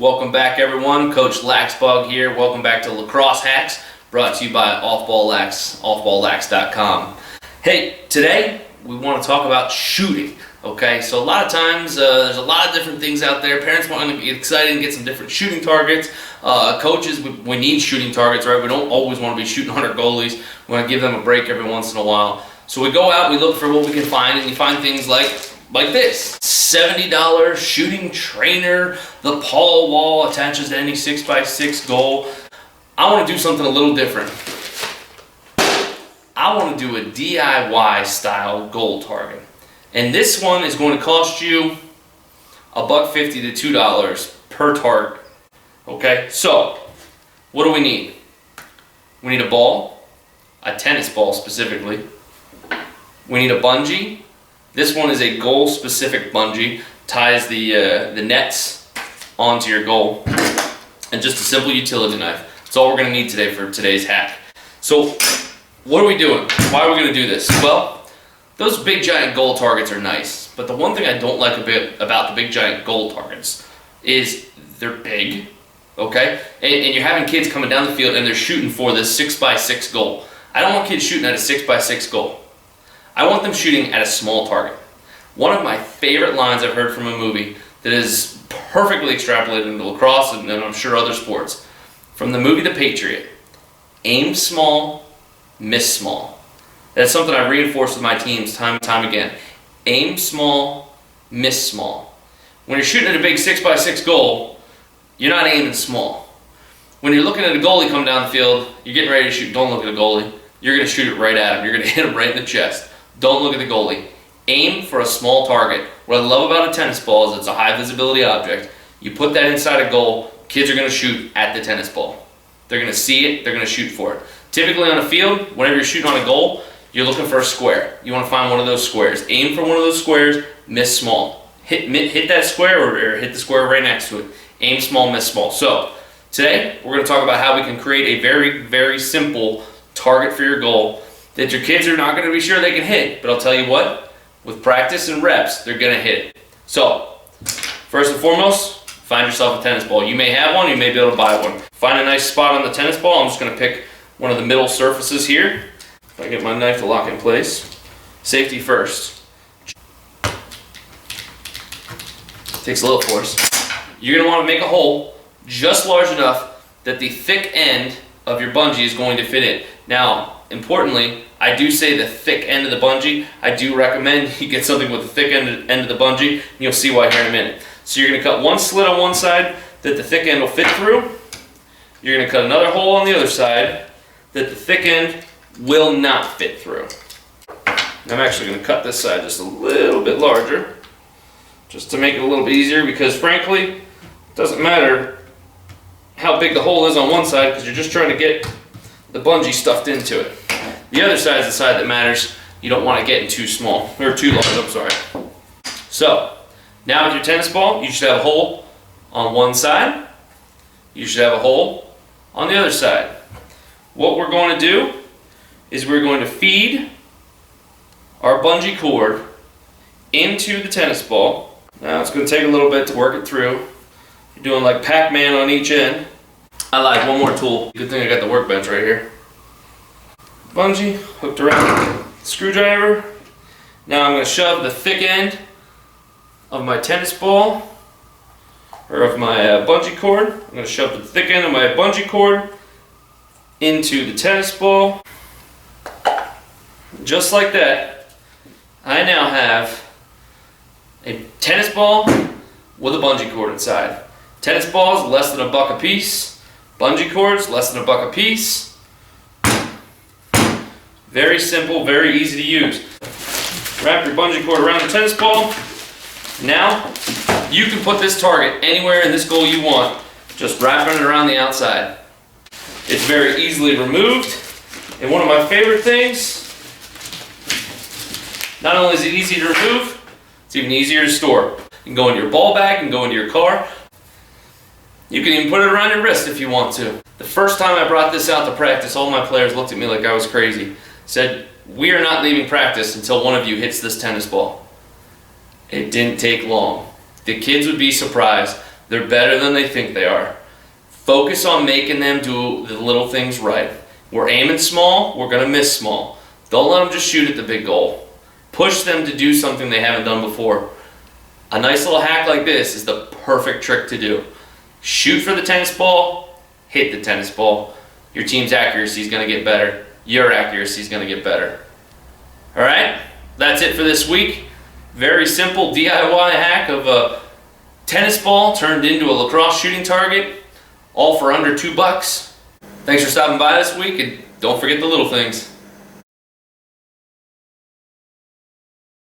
Welcome back, everyone. Coach Laxbug here. Welcome back to Lacrosse Hacks, brought to you by offballlax.com. Hey, today we want to talk about shooting. Okay, so a lot of times there's a lot of different things out there. Parents want to get excited and get some different shooting targets. Coaches, we need shooting targets, right? We don't always want to be shooting 100 goalies. We want to give them a break every once in a while. So we go out, we look for what we can find, and you find things like this. $70 shooting trainer, the Paul wall attaches to any 6x6 goal. I want to do something a little different. I want to do a DIY style goal target. And this one is going to cost you $1.50 to $2 per target. Okay, so what do we need? We need a ball, a tennis ball specifically. We need a bungee. This one is a goal-specific bungee. Ties the nets onto your goal. And just a simple utility knife. That's all we're going to need today for today's hack. So what are we doing? Why are we going to do this? Well, those big giant goal targets are nice. But the one thing I don't like a bit about the big giant goal targets is they're big. Okay? And you're having kids coming down the field and they're shooting for this 6x6 goal. I don't want kids shooting at a 6x6 goal. I want them shooting at a small target. One of my favorite lines I've heard from a movie that is perfectly extrapolated into lacrosse and I'm sure other sports. From the movie The Patriot, aim small, miss small. That's something I've reinforced with my teams time and time again. Aim small, miss small. When you're shooting at a big 6x6 goal, you're not aiming small. When you're looking at a goalie come down the field, you're getting ready to shoot, don't look at a goalie. You're going to shoot it right at him. You're going to hit him right in the chest. Don't look at the goalie. Aim for a small target. What I love about a tennis ball is it's a high visibility object. You put that inside a goal, kids are going to shoot at the tennis ball. They're going to see it, they're going to shoot for it. Typically on a field, whenever you're shooting on a goal, you're looking for a square. You want to find one of those squares. Aim for one of those squares, miss small. Hit that square or hit the square right next to it. Aim small, miss small. So today, we're going to talk about how we can create a very, very simple target for your goal that your kids are not going to be sure they can hit, but I'll tell you what, with practice and reps, they're going to hit it. So, first and foremost, find yourself a tennis ball. You may have one, you may be able to buy one. Find a nice spot on the tennis ball. I'm just going to pick one of the middle surfaces here. If I get my knife to lock in place. Safety first. Takes a little force. You're going to want to make a hole just large enough that the thick end of your bungee is going to fit in. Now, importantly, I do say the thick end of the bungee. I do recommend you get something with the thick end of the bungee, and you'll see why here in a minute. So you're going to cut one slit on one side that the thick end will fit through. You're going to cut another hole on the other side that the thick end will not fit through. I'm actually going to cut this side just a little bit larger, just to make it a little bit easier, because frankly, it doesn't matter how big the hole is on one side because you're just trying to get the bungee stuffed into it. The other side is the side that matters. You don't want to get it too small, or too large, I'm sorry. So, now with your tennis ball, you should have a hole on one side. You should have a hole on the other side. What we're going to do is we're going to feed our bungee cord into the tennis ball. Now it's going to take a little bit to work it through. You're doing like Pac-Man on each end. I lied, one more tool. Good thing I got the workbench right here. Bungee hooked around the screwdriver. Now I'm going to shove the thick end of my tennis ball, or of my bungee cord. I'm going to shove the thick end of my bungee cord into the tennis ball. Just like that, I now have a tennis ball with a bungee cord inside. Tennis balls less than $1 a piece. Bungee cords less than $1 a piece. Very simple, very easy to use. Wrap your bungee cord around the tennis ball. Now, you can put this target anywhere in this goal you want, just wrapping it around the outside. It's very easily removed, and one of my favorite things, not only is it easy to remove, it's even easier to store. You can go into your ball bag, you can go into your car. You can even put it around your wrist if you want to. The first time I brought this out to practice, all my players looked at me like I was crazy. Said, "We are not leaving practice until one of you hits this tennis ball." It didn't take long. The kids would be surprised. They're better than they think they are. Focus on making them do the little things right. We're aiming small, we're going to miss small. Don't let them just shoot at the big goal. Push them to do something they haven't done before. A nice little hack like this is the perfect trick to do. Shoot for the tennis ball, hit the tennis ball. Your team's accuracy is going to get better. Your accuracy is going to get better. All right, that's it for this week. Very simple DIY hack of a tennis ball turned into a lacrosse shooting target, all for under $2. Thanks for stopping by this week, and don't forget the little things.